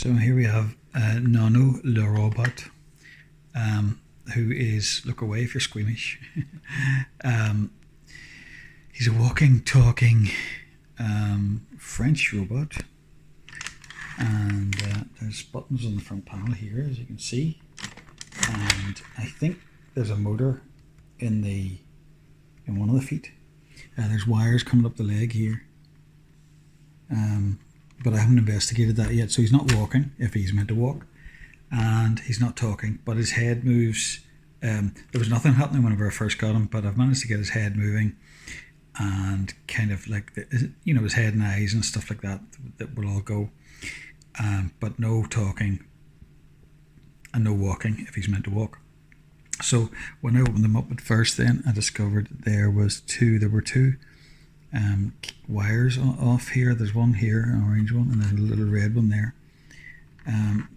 So here we have Nono, the robot, who is, look away if you're squeamish. He's a walking, talking French robot, and there's buttons on the front panel here, as you can see, and I think there's a motor in one of the feet. There's wires coming up the leg here, but I haven't investigated that yet. So he's not walking if he's meant to walk, and he's not talking, but his head moves. There was nothing happening whenever I first got him, but I've managed to get his head moving, and kind of like his head and eyes and stuff like that will all go, but no talking and no walking if he's meant to walk. So when I opened them up at first, then I discovered there were two wires off here. There's one here, an orange one, and there's a little red one there,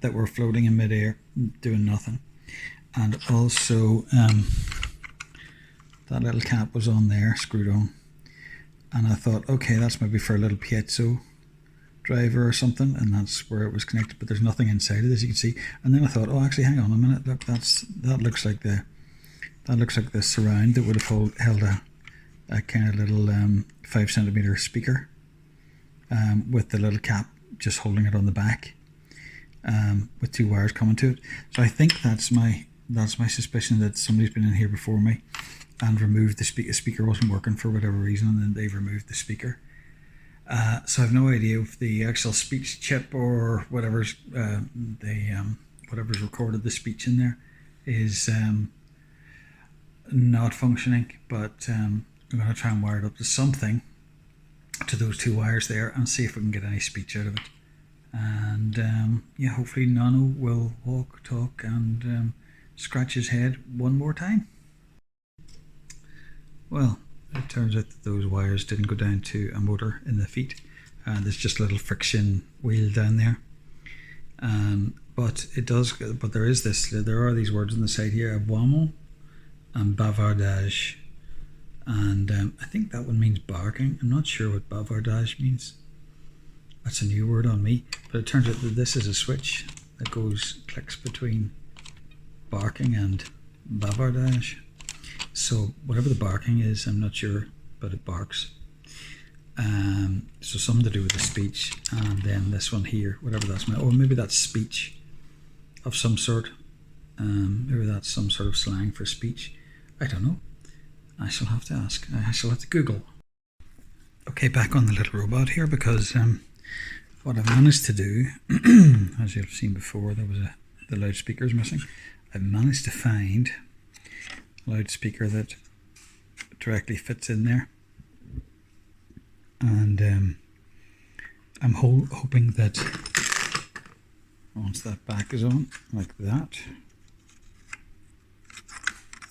that were floating in midair, doing nothing. And also that little cap was on there, screwed on. And I thought, okay, that's maybe for a little piezo driver or something, and that's where it was connected, but there's nothing inside it, as you can see. And then I thought, oh, actually, hang on a minute, look, that looks like the surround that would have held a kind of little 5 centimeter speaker, with the little cap just holding it on the back, with 2 wires coming to it. So I think that's my suspicion, that somebody's been in here before me and removed the speaker. The speaker wasn't working for whatever reason, and then they've removed the speaker. So I have no idea if the actual speech chip or whatever's recorded the speech in there is not functioning, but I'm going to try and wire it up to something, to those 2 wires there, and see if we can get any speech out of it. And yeah, hopefully Nono will walk, talk, and scratch his head one more time. Well, it turns out that those wires didn't go down to a motor in the feet. There's just a little friction wheel down there. But it does. But there are these words on the side here: aboiement and bavardage. And I think that one means barking. I'm not sure what bavardage means. That's a new word on me. But it turns out that this is a switch that clicks between barking and bavardage. So whatever the barking is, I'm not sure, but it barks. So something to do with the speech. And then this one here, whatever that's meant, or maybe that's speech of some sort. Maybe that's some sort of slang for speech. I don't know. I shall have to ask. I shall have to Google. Okay, back on the little robot here, because what I've managed to do, as you've seen before, the loudspeaker's missing. I've managed to find loudspeaker that directly fits in there, and I'm hoping that once that back is on, like that,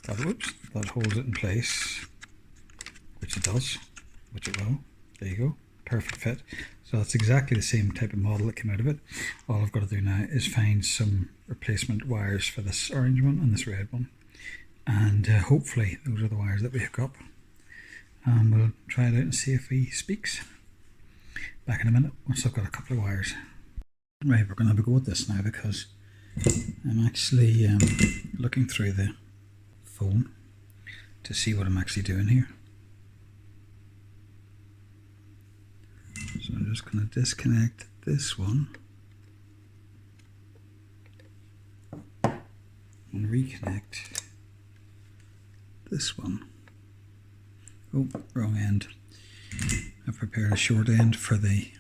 that holds it in place, which it does, which it will. There you go, perfect fit. So that's exactly the same type of model that came out of it. All I've got to do now is find some replacement wires for this orange one and this red one. And hopefully those are the wires that we hook up, and we'll try it out and see if he speaks. Back in a minute once I've got a couple of wires. Right, we're going to have a go at this now, because I'm actually looking through the phone to see what I'm actually doing here. So I'm just going to disconnect this one and reconnect this one. Oh, wrong end. I've prepared a short end for the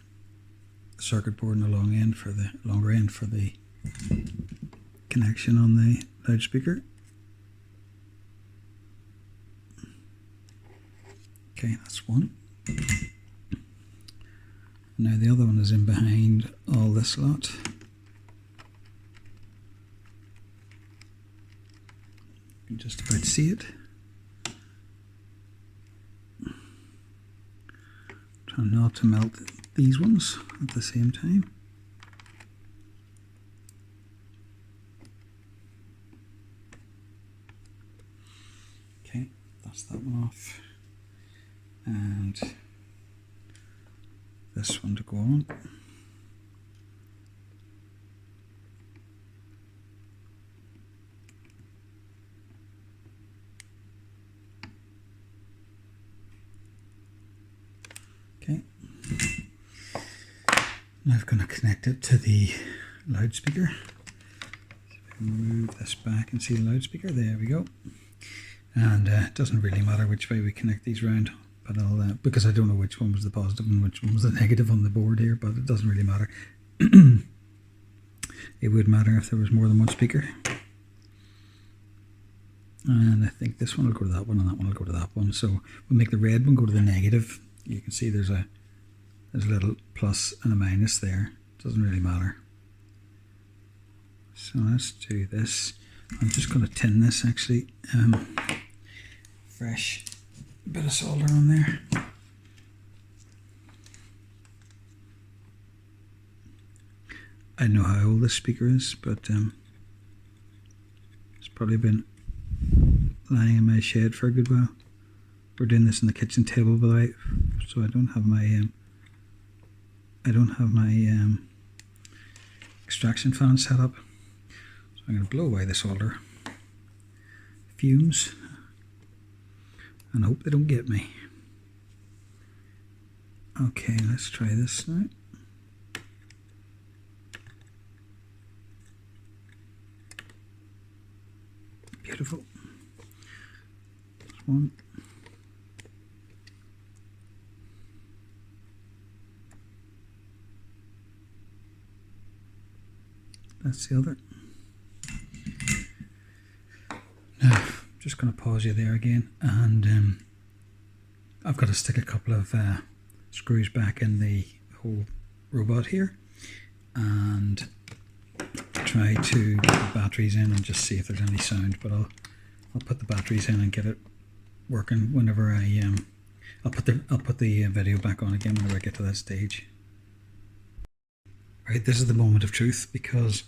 circuit board and a longer end for the connection on the loudspeaker. Okay, that's one. Now the other one is in behind all this lot. You can just about see it. Try not to melt these ones at the same time. Okay, that's that one off. And this one to go on. Now I'm going to connect it to the loudspeaker. Move this back and see the loudspeaker. There we go. And it doesn't really matter which way we connect these round, but I'll because I don't know which one was the positive and which one was the negative on the board here, but it doesn't really matter. It would matter if there was more than one speaker. And I think this one will go to that one and that one will go to that one. So we'll make the red one go to the negative. You can see there's a little plus and a minus there. Doesn't really matter. So let's do this. I'm just going to tin this actually. Fresh bit of solder on there. I don't know how old this speaker is, but it's probably been lying in my shed for a good while. We're doing this on the kitchen table, by the way, so I don't have my extraction fan set up. So I'm going to blow away the solder fumes and hope they don't get me. Okay, let's try this now. Beautiful. That's one. That's the other. Now, I'm just going to pause you there again, and I've got to stick a couple of screws back in the whole robot here, and try to get the batteries in and just see if there's any sound. But I'll put the batteries in and get it working whenever I'll put the video back on again whenever I get to that stage. Right, this is the moment of truth, because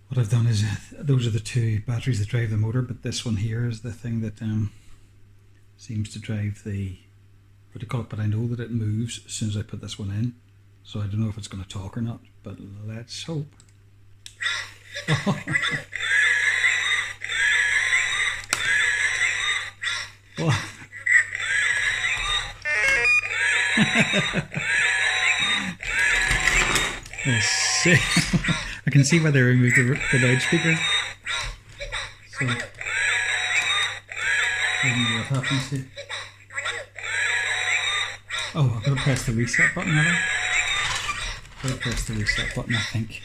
what I've done is those are the two batteries that drive the motor, but this one here is the thing that seems to drive the, what do you call it, but I know that it moves as soon as I put this one in, so I don't know if it's going to talk or not, but let's hope. What? Let's see. I can see why they removed the loudspeaker. So, I don't know what happens here. Oh, I've got to press the reset button, haven't I? I've got to press the reset button, I think.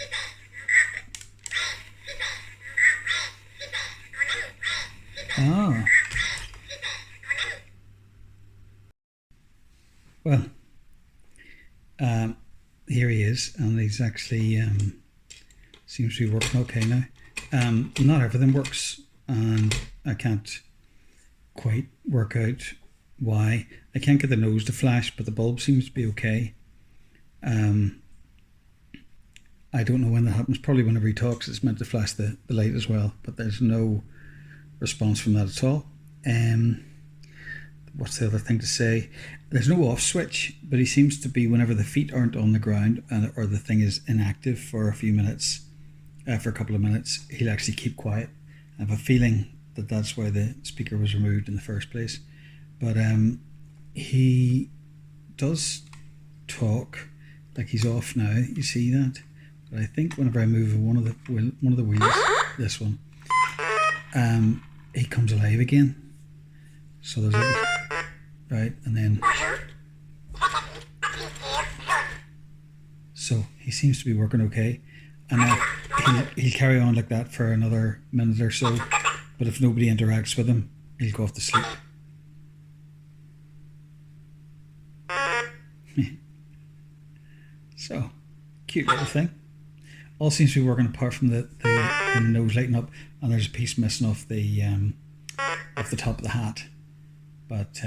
Ah. Well, here he is, and he's actually seems to be working okay now. Not everything works, and I can't quite work out why. I can't get the nose to flash, but the bulb seems to be okay. I don't know when that happens. Probably whenever he talks, it's meant to flash the light as well, but there's no response from that at all. What's the other thing to say? There's no off switch, but he seems to be, whenever the feet aren't on the ground or the thing is inactive for a few minutes, for a couple of minutes, he'll actually keep quiet. I have a feeling that that's why the speaker was removed in the first place. But he does talk like he's off now. You see that? But I think whenever I move one of the wheels, this one, he comes alive again. So there's a, right, and then so he seems to be working okay, and he'll carry on like that for another minute or so. But if nobody interacts with him, he'll go off to sleep. So cute little thing. All seems to be working apart from the nose lighting up, and there's a piece missing off the top of the hat. But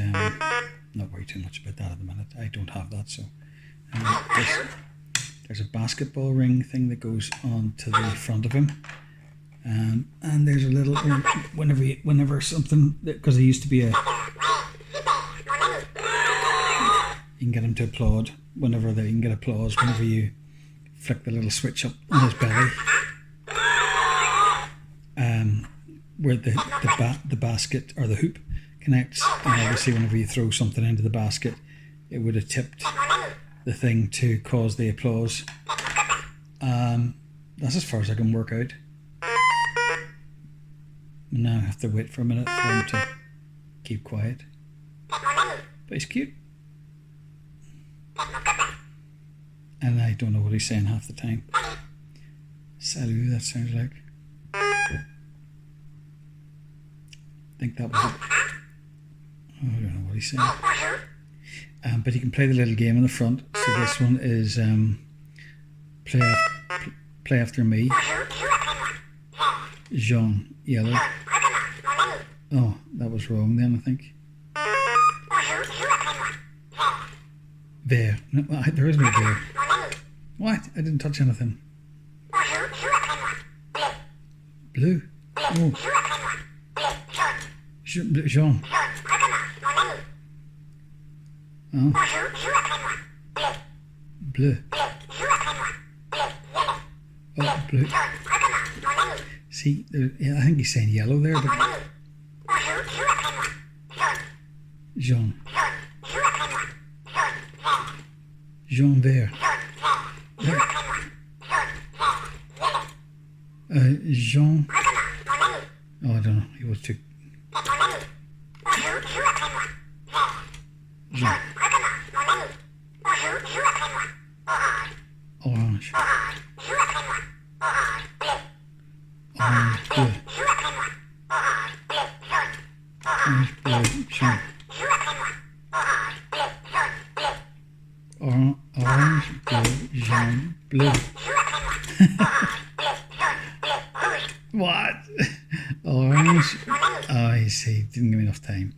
not worry too much about that at the minute. I don't have that. So there's a basketball ring thing that goes on to the front of him, and there's a little whenever something, because there used to be a, you can get him to applaud whenever you can get applause whenever you flick the little switch up on his belly, where the basket or the hoop connects, and obviously whenever you throw something into the basket, it would have tipped the thing to cause the applause. That's as far as I can work out. Now I have to wait for a minute for him to keep quiet. But he's cute. And I don't know what he's saying half the time. Salut, that sounds like. I think that was it. Oh, I don't know what he's saying. But you can play the little game in the front. So this one is play after me. Jean, yellow. Oh, that was wrong then, I think. Vert. No, there is no vert. What? I didn't touch anything. Blue. Oh. Jean. Oh. Bleu. Oh, blue. See, yeah, I think he's saying yellow there, but Jean. Jean vert. Jean. Oh, I don't know. He was too. Jean. Orange. Orange bleu. Orange bleu. Jean. Orange bleu. Jean bleu. What? Orange. Oh, I see. Didn't give me enough time.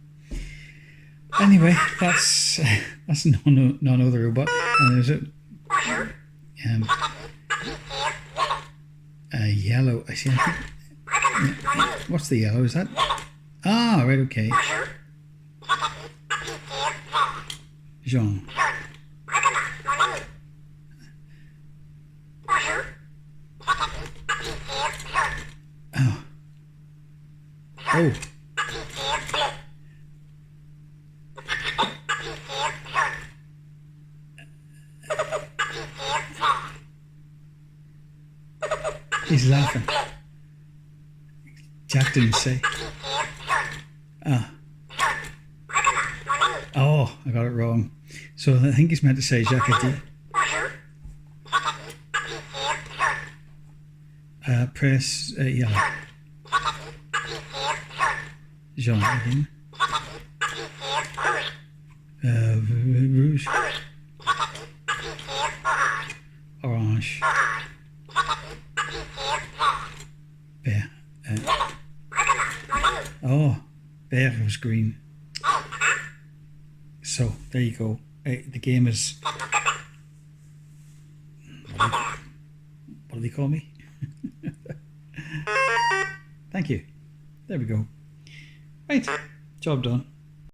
Anyway, that's Nono the robot, and there's a yellow. I see. I think, what's the yellow? Is that? Ah, right. Okay. Jean. Oh. Oh. He's laughing. Jack didn't say. Ah. Oh, I got it wrong. So I think he's meant to say Jacques a dit. Press yellow. Jean again. Rouge. Orange. Vert. Oh, vert was green. So there you go. The game is. What do they call me? Thank you. There we go. Right, job done.